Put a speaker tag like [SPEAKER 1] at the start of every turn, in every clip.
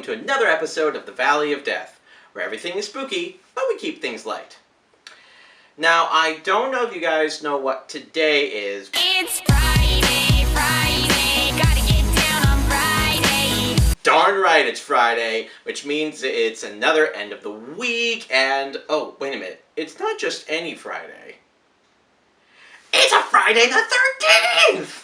[SPEAKER 1] to another episode of the Valley of Death, where everything is spooky, but we keep things light. Now, I don't know if you guys know what today is.
[SPEAKER 2] It's Friday, gotta get down on Friday.
[SPEAKER 1] Darn right it's Friday, which means it's another end of the week, and oh, wait a minute, it's not just any Friday. It's a Friday the 13th!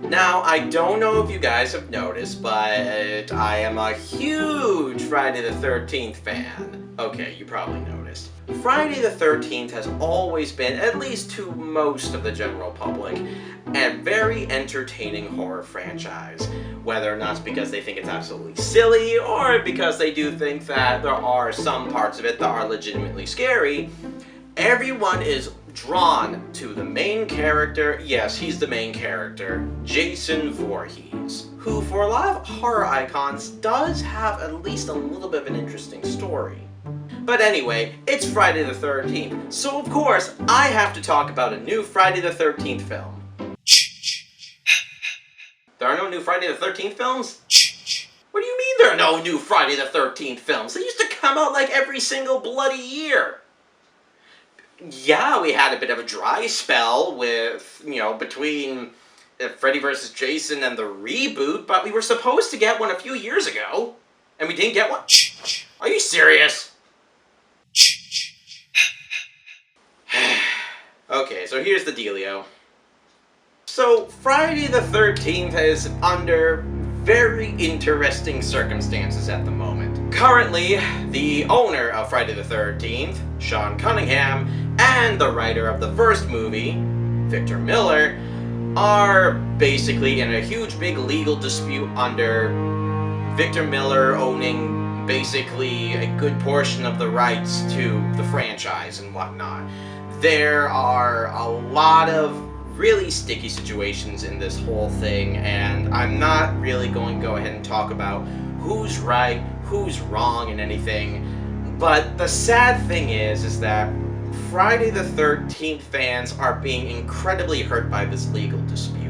[SPEAKER 1] Now, I don't know if you guys have noticed, but I am a huge Friday the 13th fan. Okay, you probably noticed. Friday the 13th has always been, at least to most of the general public, a very entertaining horror franchise. Whether or not it's because they think it's absolutely silly, or because they do think that there are some parts of it that are legitimately scary, everyone is drawn to the main character, yes, he's the main character, Jason Voorhees, who for a lot of horror icons does have at least a little bit of an interesting story. But anyway, it's Friday the 13th, so of course I have to talk about a new Friday the 13th film. There are no new Friday the 13th films? What do you mean there are no new Friday the 13th films? They used to come out like every single bloody year. Yeah, we had a bit of a dry spell with, between Freddy vs. Jason and the reboot, but we were supposed to get one a few years ago, and we didn't get one? Are you serious? Okay, so here's the dealio. So, Friday the 13th is under very interesting circumstances at the moment. Currently, the owner of Friday the 13th, Sean Cunningham, and the writer of the first movie, Victor Miller, are basically in a huge big legal dispute under Victor Miller owning basically a good portion of the rights to the franchise and whatnot. There are a lot of really sticky situations in this whole thing, and I'm not really going to go ahead and talk about who's right, who's wrong, and anything. But the sad thing is that Friday the 13th fans are being incredibly hurt by this legal dispute.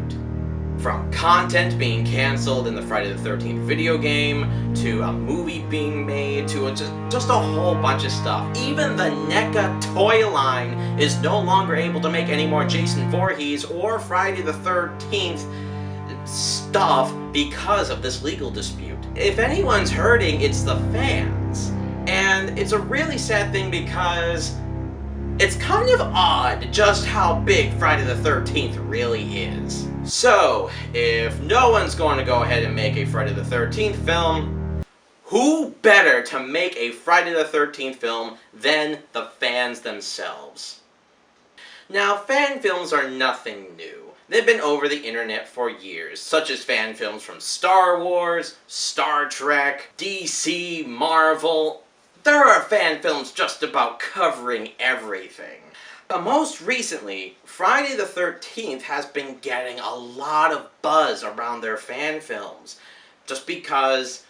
[SPEAKER 1] From content being cancelled in the Friday the 13th video game, to a movie being made, to just a whole bunch of stuff. Even the NECA toy line is no longer able to make any more Jason Voorhees or Friday the 13th stuff because of this legal dispute. If anyone's hurting, it's the fans. And it's a really sad thing because it's kind of odd just how big Friday the 13th really is. So, if no one's going to go ahead and make a Friday the 13th film, who better to make a Friday the 13th film than the fans themselves? Now, fan films are nothing new. They've been over the internet for years, such as fan films from Star Wars, Star Trek, DC, Marvel. There are fan films just about covering everything. But most recently, Friday the 13th has been getting a lot of buzz around their fan films. Just because,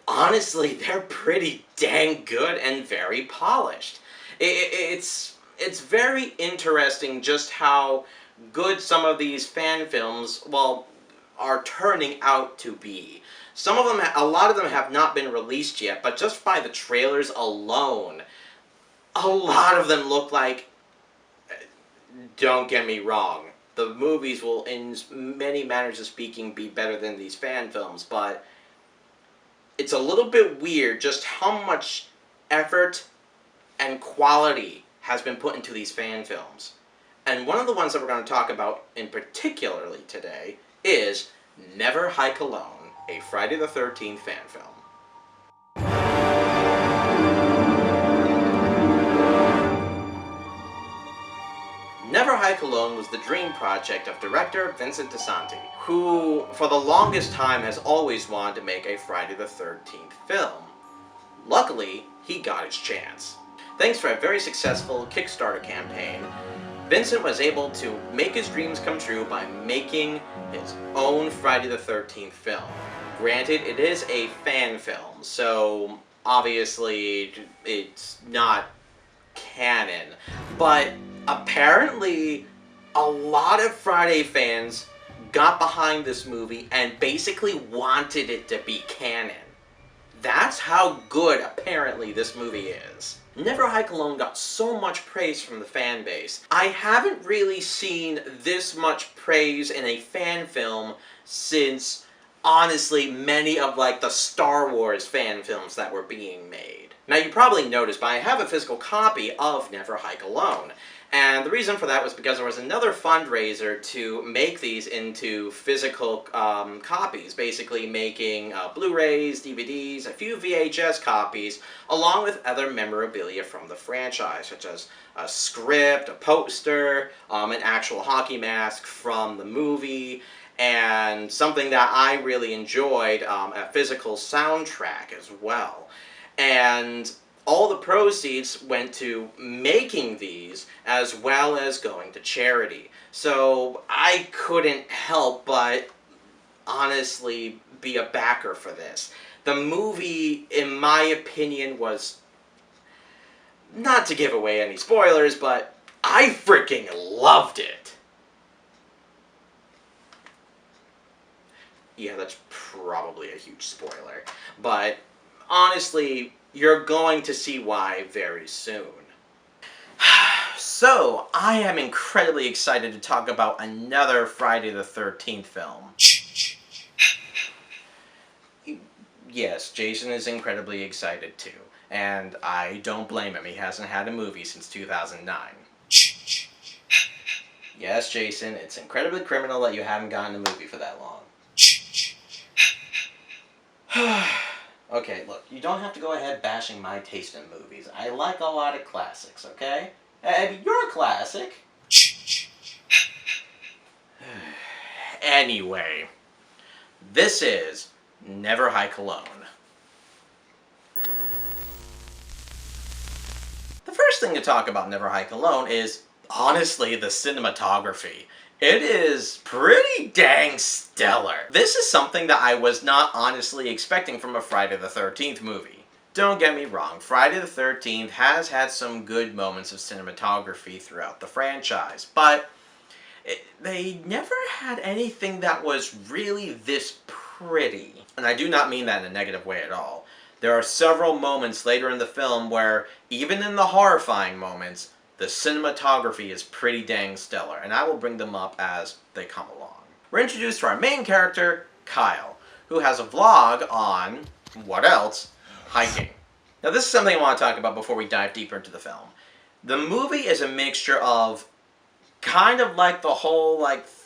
[SPEAKER 1] honestly, they're pretty dang good and very polished. It's very interesting just how good some of these fan films, are turning out to be. Some of them, a lot of them have not been released yet, but just by the trailers alone, a lot of them look like, don't get me wrong, the movies will, in many manners of speaking, be better than these fan films, but it's a little bit weird just how much effort and quality has been put into these fan films. And one of the ones that we're going to talk about in particularly today is Never Hike Alone, a Friday the 13th fan film. Never Hike Alone was the dream project of director Vincent DiSanti, who, for the longest time, has always wanted to make a Friday the 13th film. Luckily, he got his chance. Thanks for a very successful Kickstarter campaign, Vincent was able to make his dreams come true by making his own Friday the 13th film. Granted, it is a fan film, so obviously it's not canon, but apparently a lot of Friday fans got behind this movie and basically wanted it to be canon. That's how good, apparently, this movie is. Never Hike Alone got so much praise from the fan base. I haven't really seen this much praise in a fan film since, honestly, many of, like, the Star Wars fan films that were being made. Now, you probably noticed, but I have a physical copy of Never Hike Alone. And the reason for that was because there was another fundraiser to make these into physical copies, basically making Blu-rays, DVDs, a few VHS copies, along with other memorabilia from the franchise, such as a script, a poster, an actual hockey mask from the movie, and something that I really enjoyed, a physical soundtrack as well. And all the proceeds went to making these, as well as going to charity. So I couldn't help but honestly be a backer for this. The movie, in my opinion, was, not to give away any spoilers, but I freaking loved it. Yeah, that's probably a huge spoiler. But honestly, you're going to see why very soon. So, I am incredibly excited to talk about another Friday the 13th film. Yes, Jason is incredibly excited too. And I don't blame him, he hasn't had a movie since 2009. Yes, Jason, it's incredibly criminal that you haven't gotten a movie for that long. Okay, look, you don't have to go ahead bashing my taste in movies. I like a lot of classics, okay? You're a classic. Anyway, this is Never Hike Alone. The first thing to talk about Never Hike Alone is, honestly, the cinematography. It is pretty dang stellar. This is something that I was not honestly expecting from a Friday the 13th movie. Don't get me wrong, Friday the 13th has had some good moments of cinematography throughout the franchise, but they never had anything that was really this pretty. And I do not mean that in a negative way at all. There are several moments later in the film where, even in the horrifying moments, the cinematography is pretty dang stellar, and I will bring them up as they come along. We're introduced to our main character, Kyle, who has a vlog on, what else? Hiking. Now this is something I want to talk about before we dive deeper into the film. The movie is a mixture of kind of like the whole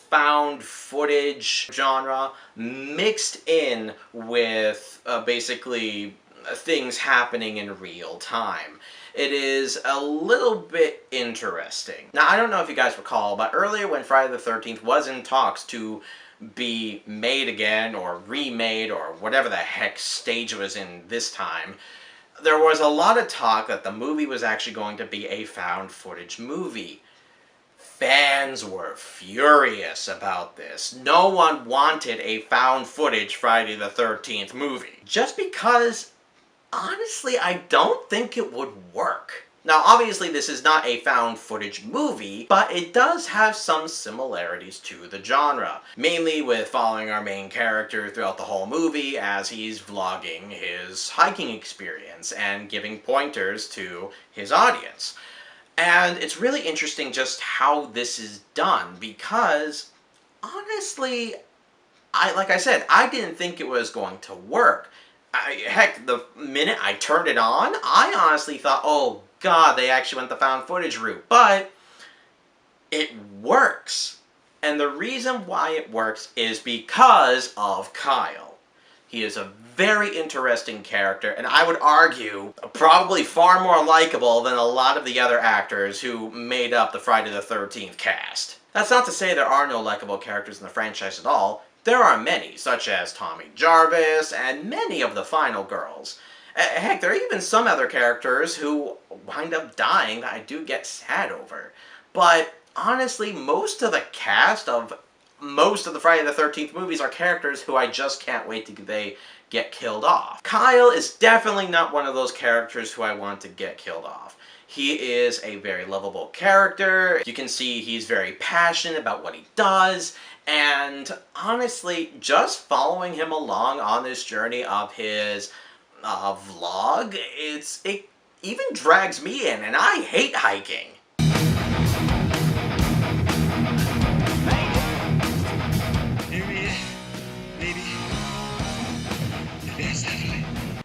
[SPEAKER 1] found footage genre mixed in with basically things happening in real time. It is a little bit interesting. Now, I don't know if you guys recall, but earlier when Friday the 13th was in talks to be made again, or remade, or whatever the heck stage it was in this time, there was a lot of talk that the movie was actually going to be a found footage movie. Fans were furious about this. No one wanted a found footage Friday the 13th movie. Just because, honestly, I don't think it would work. Now, obviously, this is not a found footage movie, but it does have some similarities to the genre. Mainly with following our main character throughout the whole movie as he's vlogging his hiking experience and giving pointers to his audience. And it's really interesting just how this is done because, honestly, like I said, I didn't think it was going to work. Heck, the minute I turned it on, I honestly thought, oh god, they actually went the found footage route. But it works. And the reason why it works is because of Kyle. He is a very interesting character, and I would argue probably far more likable than a lot of the other actors who made up the Friday the 13th cast. That's not to say there are no likable characters in the franchise at all. There are many, such as Tommy Jarvis and many of the final girls. Heck, there are even some other characters who wind up dying that I do get sad over. But honestly, most of the cast of most of the Friday the 13th movies are characters who I just can't wait till they get killed off. Kyle is definitely not one of those characters who I want to get killed off. He is a very lovable character. You can see he's very passionate about what he does, and honestly, just following him along on this journey of his vlog, it even drags me in, and I hate hiking.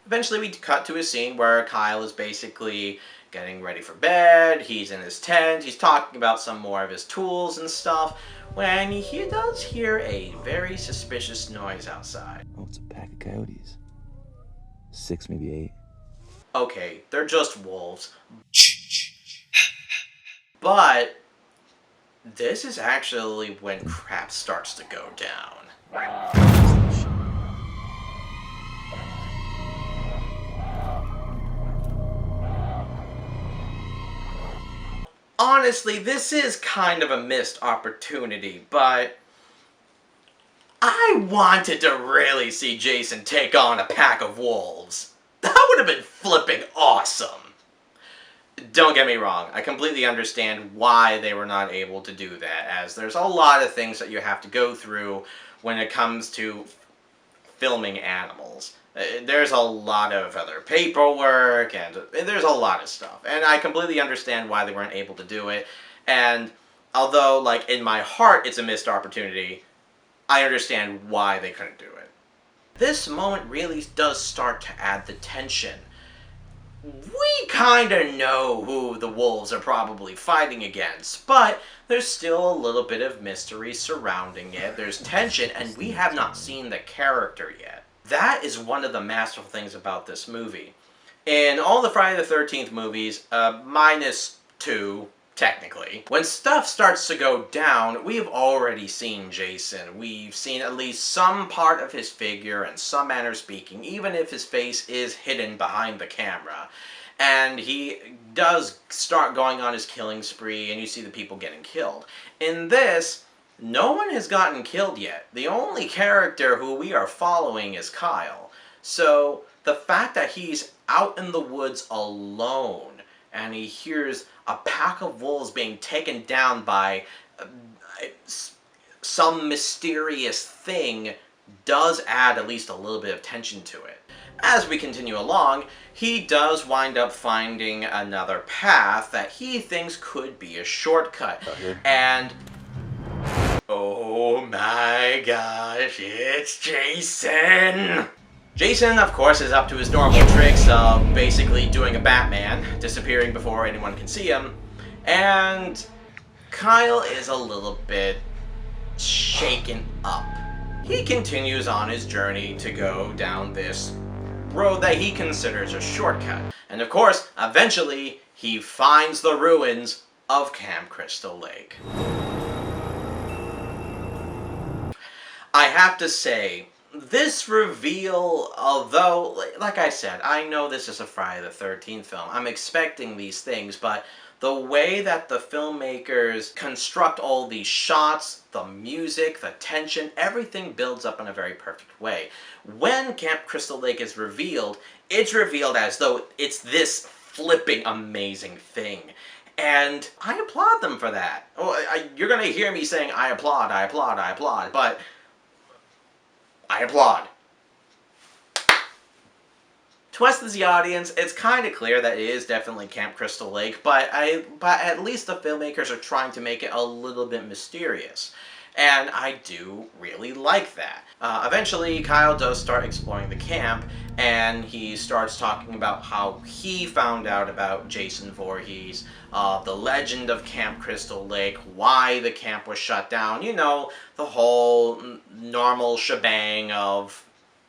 [SPEAKER 1] Eventually, we cut to a scene where Kyle is basically getting ready for bed. He's in his tent. He's talking about some more of his tools and stuff, when he does hear a very suspicious noise outside.
[SPEAKER 3] Oh, it's a pack of coyotes. 6, maybe 8.
[SPEAKER 1] Okay, they're just wolves. But this is actually when crap starts to go down. Honestly, this is kind of a missed opportunity, but I wanted to really see Jason take on a pack of wolves. That would have been flipping awesome. Don't get me wrong, I completely understand why they were not able to do that, as there's a lot of things that you have to go through when it comes to filming animals. There's a lot of other paperwork, and there's a lot of stuff. And I completely understand why they weren't able to do it. And although, like, in my heart it's a missed opportunity, I understand why they couldn't do it. This moment really does start to add the tension. We kinda know who the wolves are probably fighting against, but there's still a little bit of mystery surrounding it. There's tension, and we have not seen the character yet. That is one of the masterful things about this movie. In all the Friday the 13th movies, minus 2, technically, when stuff starts to go down, we've already seen Jason. We've seen at least some part of his figure and some manner of speaking, even if his face is hidden behind the camera. And he does start going on his killing spree, and you see the people getting killed. In this, no one has gotten killed yet. The only character who we are following is Kyle. So the fact that he's out in the woods alone and he hears a pack of wolves being taken down by some mysterious thing does add at least a little bit of tension to it. As we continue along, he does wind up finding another path that he thinks could be a shortcut. And oh my gosh, it's Jason! Jason, of course, is up to his normal tricks of basically doing a Batman, disappearing before anyone can see him, and Kyle is a little bit shaken up. He continues on his journey to go down this road that he considers a shortcut, and of course, eventually, he finds the ruins of Camp Crystal Lake. I have to say, this reveal, although, like I said, I know this is a Friday the 13th film, I'm expecting these things, but the way that the filmmakers construct all these shots, the music, the tension, everything builds up in a very perfect way. When Camp Crystal Lake is revealed, it's revealed as though it's this flipping amazing thing. And I applaud them for that. You're going to hear me saying I applaud, but I applaud. To us as the audience, it's kind of clear that it is definitely Camp Crystal Lake, but at least the filmmakers are trying to make it a little bit mysterious. And I do really like that. Eventually, Kyle does start exploring the camp, and he starts talking about how he found out about Jason Voorhees, the legend of Camp Crystal Lake, why the camp was shut down, you know, the whole normal shebang of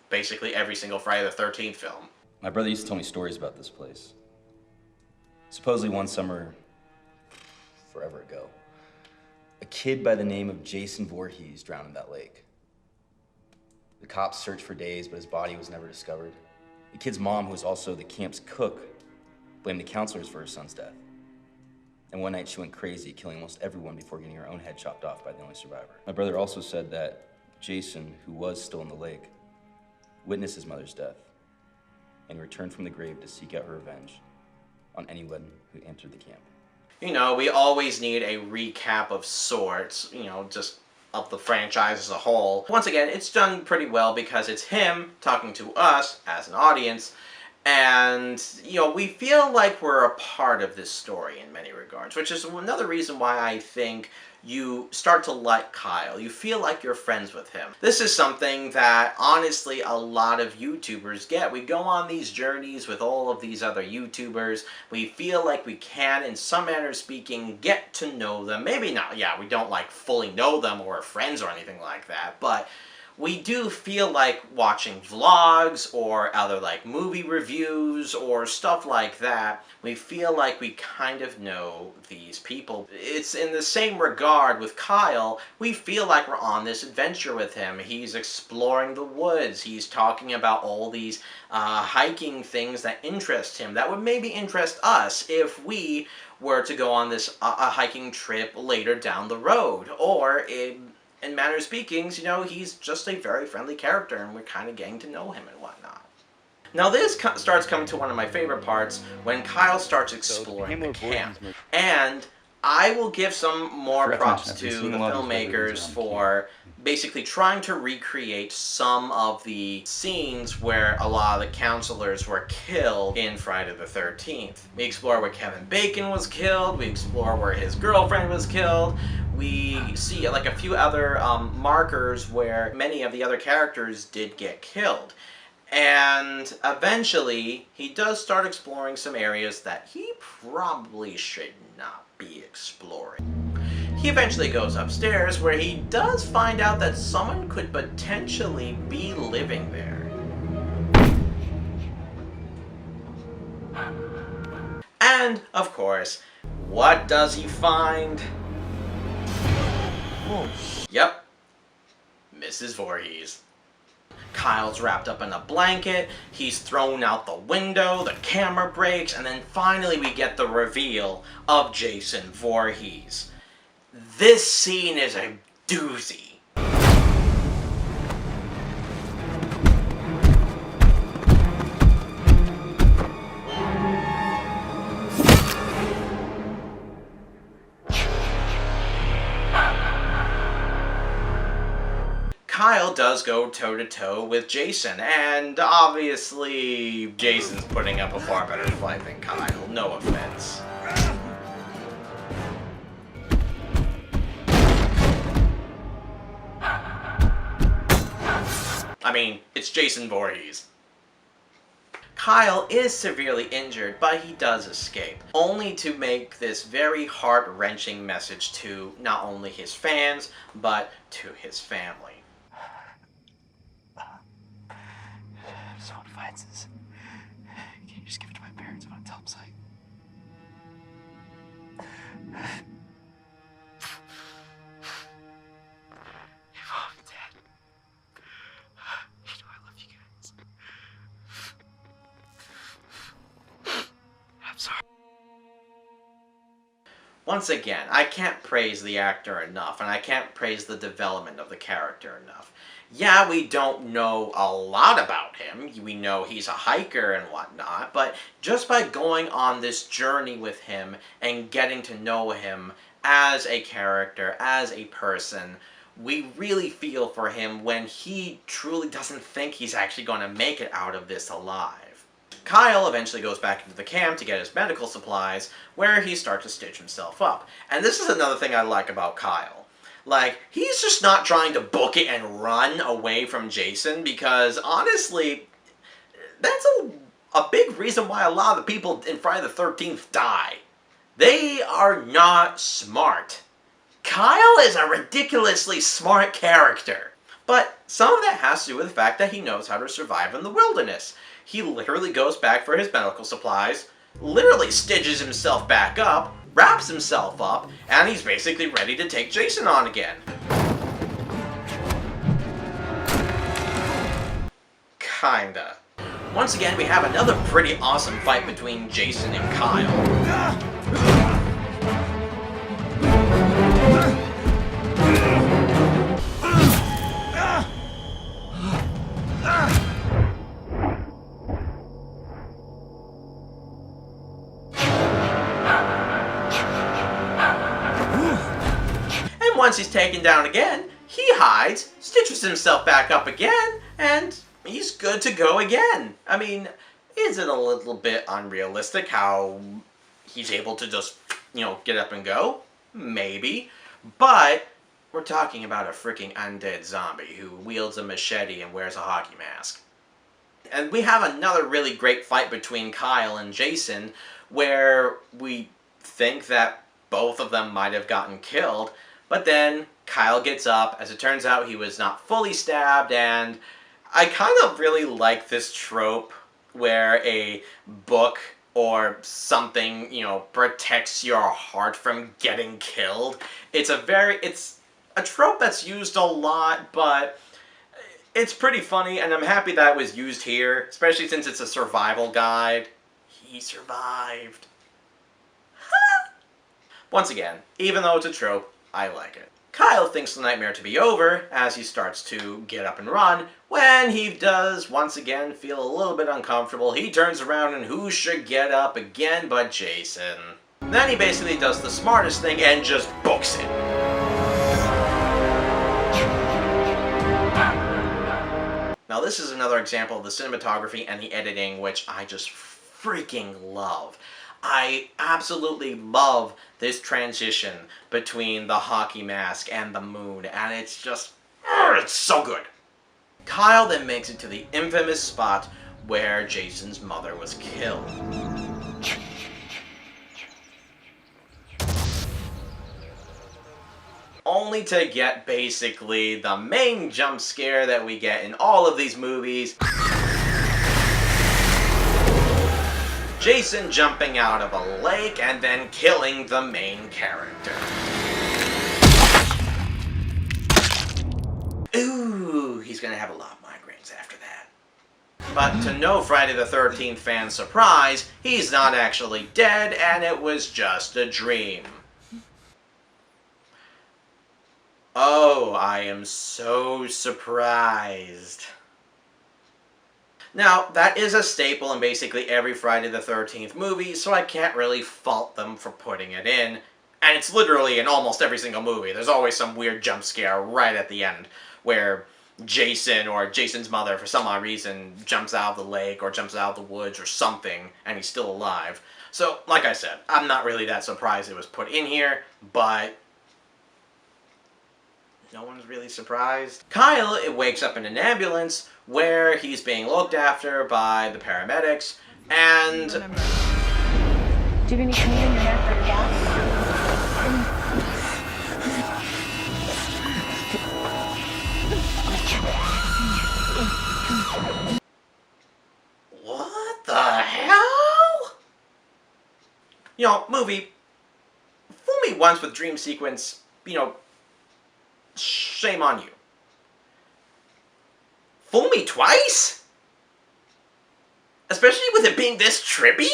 [SPEAKER 1] basically every single Friday the 13th film.
[SPEAKER 3] My brother used to tell me stories about this place. Supposedly one summer, forever ago, a kid by the name of Jason Voorhees drowned in that lake. The cops searched for days, but his body was never discovered. The kid's mom, who was also the camp's cook, blamed the counselors for her son's death. And one night she went crazy, killing almost everyone before getting her own head chopped off by the only survivor. My brother also said that Jason, who was still in the lake, witnessed his mother's death and returned from the grave to seek out her revenge. on anyone who entered the camp.
[SPEAKER 1] You know, we always need a recap of sorts, just of the franchise as a whole. Once again, it's done pretty well because it's him talking to us as an audience, and, we feel like we're a part of this story in many regards, which is another reason why I think you start to like Kyle. You feel like you're friends with him. This is something that, honestly, a lot of YouTubers get. We go on these journeys with all of these other YouTubers. We feel like we can, in some manner speaking, get to know them. Maybe not, we don't, fully know them or are friends or anything like that, but we do feel like watching vlogs or other movie reviews or stuff like that. We feel like we kind of know these people. It's in the same regard with Kyle. We feel like we're on this adventure with him. He's exploring the woods. He's talking about all these hiking things that interest him, that would maybe interest us if we were to go on this hiking trip later down the road. Or in manner of speaking, he's just a very friendly character, and we're kind of getting to know him and whatnot. Now this starts coming to one of my favorite parts, when Kyle starts exploring the camp. And I will give some more props to the filmmakers for basically trying to recreate some of the scenes where a lot of the counselors were killed in Friday the 13th. We explore where Kevin Bacon was killed, we explore where his girlfriend was killed, we see a few other markers where many of the other characters did get killed. And eventually, he does start exploring some areas that he probably should not be exploring. He eventually goes upstairs, where he does find out that someone could potentially be living there. And, of course, what does he find? Yep, Mrs. Voorhees. Kyle's wrapped up in a blanket, he's thrown out the window, the camera breaks, and then finally we get the reveal of Jason Voorhees. This scene is a doozy. Kyle does go toe-to-toe with Jason, and obviously Jason's putting up a far better fight than Kyle, no offense. I mean, it's Jason Voorhees. Kyle is severely injured, but he does escape, only to make this very heart-wrenching message to not only his fans, but to his family.
[SPEAKER 4] If someone finds this, can you just give it to my parents when I tell them so? Hey, Mom, Dad. You know I love you guys. I'm sorry.
[SPEAKER 1] Once again, I can't praise the actor enough, and I can't praise the development of the character enough. Yeah, we don't know a lot about him. We know he's a hiker and whatnot, but just by going on this journey with him and getting to know him as a character, as a person, we really feel for him when he truly doesn't think he's actually going to make it out of this alive. Kyle eventually goes back into the camp to get his medical supplies, where he starts to stitch himself up. And this is another thing I like about Kyle. He's just not trying to book it and run away from Jason, because honestly, that's a big reason why a lot of the people in Friday the 13th die. They are not smart. Kyle is a ridiculously smart character. But some of that has to do with the fact that he knows how to survive in the wilderness. He literally goes back for his medical supplies, literally stitches himself back up, wraps himself up, and he's basically ready to take Jason on again. Kinda. Once again, we have another pretty awesome fight between Jason and Kyle. And once he's taken down again, he hides, stitches himself back up again, and he's good to go again. I mean, is it a little bit unrealistic how he's able to just, get up and go? Maybe. But we're talking about a freaking undead zombie who wields a machete and wears a hockey mask. And we have another really great fight between Kyle and Jason where we think that both of them might have gotten killed, but then Kyle gets up. As it turns out, he was not fully stabbed, and I kind of really like this trope where a book or something, protects your heart from getting killed. It's a trope that's used a lot, but it's pretty funny, and I'm happy that it was used here, especially since it's a survival guide. He survived. Once again, even though it's a trope, I like it. Kyle thinks the nightmare to be over as he starts to get up and run. When he does once again feel a little bit uncomfortable, he turns around and who should get up again but Jason. Then he basically does the smartest thing and just books it. Now this is another example of the cinematography and the editing which I just freaking love. I absolutely love this transition between the hockey mask and the moon, and it's just, it's so good. Kyle then makes it to the infamous spot where Jason's mother was killed. Only to get basically the main jump scare that we get in all of these movies. Jason jumping out of a lake and then killing the main character. Ooh, he's gonna have a lot of migraines after that. But to no Friday the 13th fan's surprise, he's not actually dead and it was just a dream. Oh, I am so surprised. Now, that is a staple in basically every Friday the 13th movie, so I can't really fault them for putting it in. And it's literally in almost every single movie. There's always some weird jump scare right at the end, where Jason or Jason's mother, for some odd reason, jumps out of the lake or jumps out of the woods or something, and he's still alive. So, like I said, I'm not really that surprised it was put in here, but no one's really surprised. Kyle wakes up in an ambulance where he's being looked after by the paramedics, and
[SPEAKER 5] Do you have any clean in your neck for gas?
[SPEAKER 1] what the hell? Movie, fool me once with dream sequence, shame on you. Fool me twice? Especially with it being this trippy?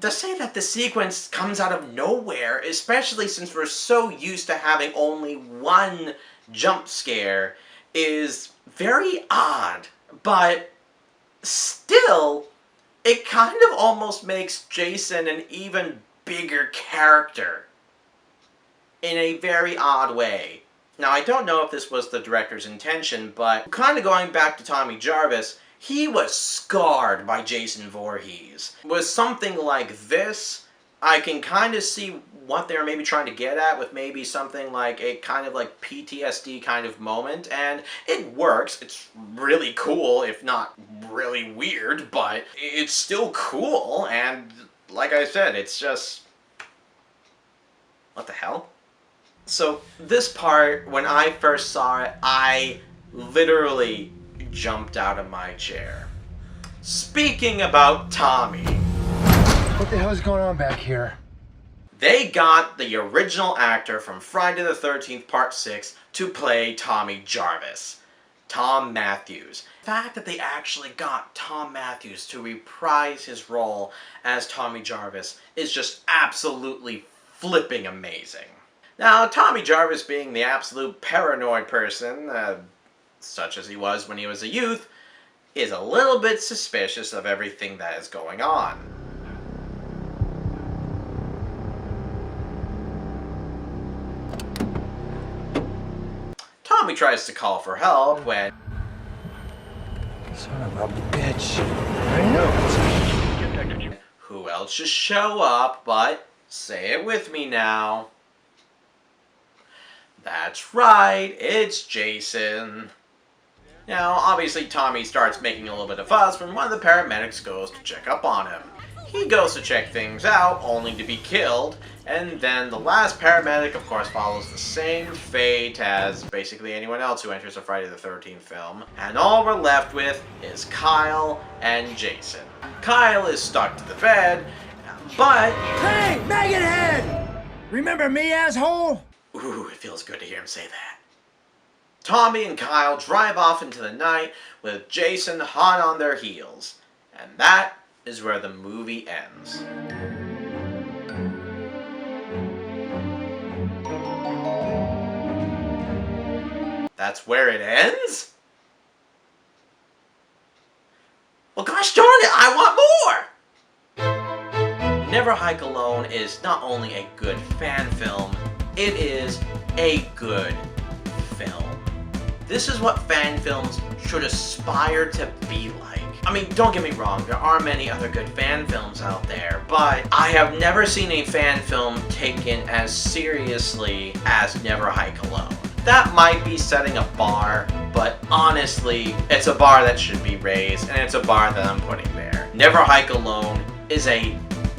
[SPEAKER 1] To say that the sequence comes out of nowhere, especially since we're so used to having only one jump scare, is very odd. But still, it kind of almost makes Jason an even bigger character in a very odd way. Now, I don't know if this was the director's intention, but kind of going back to Tommy Jarvis, he was scarred by Jason Voorhees. With something like this, I can kind of see what they were maybe trying to get at with maybe something like a kind of like PTSD kind of moment, and it works. It's really cool, if not really weird, but it's still cool, and like I said, it's just, what the hell? So this part, when I first saw it, I literally jumped out of my chair. Speaking about Tommy.
[SPEAKER 4] What the hell is going on back here?
[SPEAKER 1] They got the original actor from Friday the 13th Part 6 to play Tommy Jarvis. Tom Matthews. The fact that they actually got Tom Matthews to reprise his role as Tommy Jarvis is just absolutely flipping amazing. Now, Tommy Jarvis being the absolute paranoid person, such as he was when he was a youth, is a little bit suspicious of everything that is going on. Tommy tries to call for help when
[SPEAKER 4] Son of a bitch. I knew it.
[SPEAKER 1] who else should show up but, say it with me now, that's right, it's Jason. Now, obviously Tommy starts making a little bit of fuss when one of the paramedics goes to check up on him. He goes to check things out, only to be killed, and then the last paramedic, of course, follows the same fate as basically anyone else who enters a Friday the 13th film, and all we're left with is Kyle and Jason. Kyle is stuck to the bed, but...
[SPEAKER 6] Hey, Meganhead! Remember me, asshole?
[SPEAKER 1] Ooh, it feels good to hear him say that. Tommy and Kyle drive off into the night with Jason hot on their heels. And that is where the movie ends. That's where it ends? Well, gosh darn it, I want more! Never Hike Alone is not only a good fan film, it is a good film. This is what fan films should aspire to be like. I mean, don't get me wrong, there are many other good fan films out there, but I have never seen a fan film taken as seriously as Never Hike Alone. That might be setting a bar, but honestly, it's a bar that should be raised, and it's a bar that I'm putting there. Never Hike Alone is a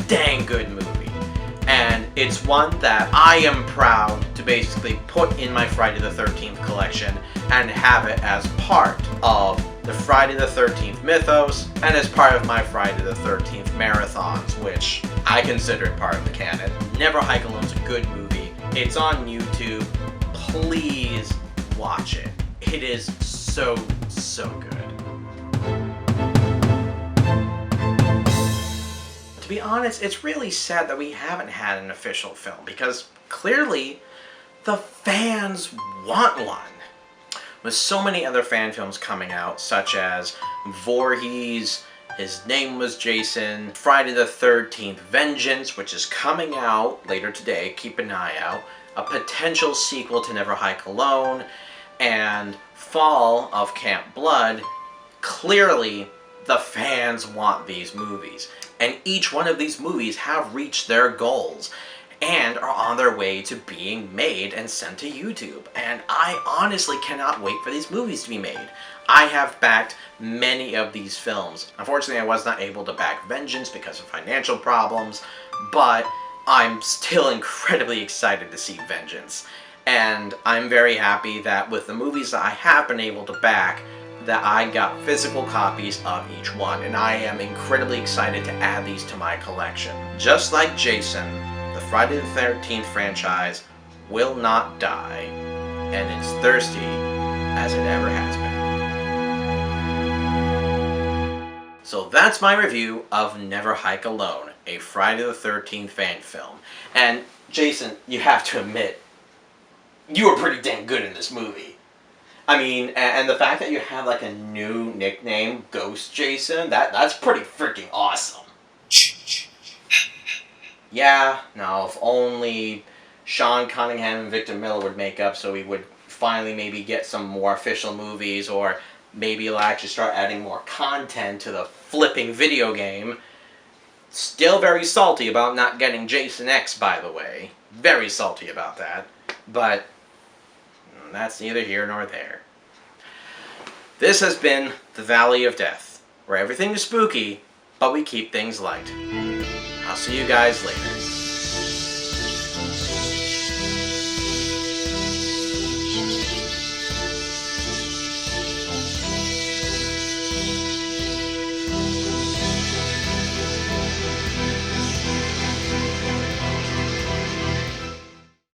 [SPEAKER 1] dang good movie. And it's one that I am proud to basically put in my Friday the 13th collection and have it as part of the Friday the 13th mythos and as part of my Friday the 13th marathons, which I consider part of the canon. Never Hike Alone's a good movie. It's on YouTube. Please watch it. It is so good. To be honest, it's really sad that we haven't had an official film because clearly the fans want one. With so many other fan films coming out, such as Voorhees, His Name Was Jason, Friday the 13th Vengeance, which is coming out later today, keep an eye out, a potential sequel to Never Hike Alone, and Fall of Camp Blood, clearly the fans want these movies. And each one of these movies have reached their goals and are on their way to being made and sent to YouTube. And I honestly cannot wait for these movies to be made. I have backed many of these films. Unfortunately, I was not able to back Vengeance because of financial problems, but I'm still incredibly excited to see Vengeance. And I'm very happy that with the movies that I have been able to back, that I got physical copies of each one, and I am incredibly excited to add these to my collection. Just like Jason, the Friday the 13th franchise will not die, and it's thirsty as it ever has been. So that's my review of Never Hike Alone, a Friday the 13th fan film. And Jason, you have to admit, you were pretty dang good in this movie. I mean, and the fact that you have like a new nickname, Ghost Jason, that's pretty freaking awesome. Yeah, no, if only Sean Cunningham and Victor Miller would make up so we would finally maybe get some more official movies, or maybe they'll actually start adding more content to the flipping video game. Still very salty about not getting Jason X, by the way. Very salty about that. But that's neither here nor there. This has been the Valley of Death, where everything is spooky, but we keep things light. I'll see you guys later.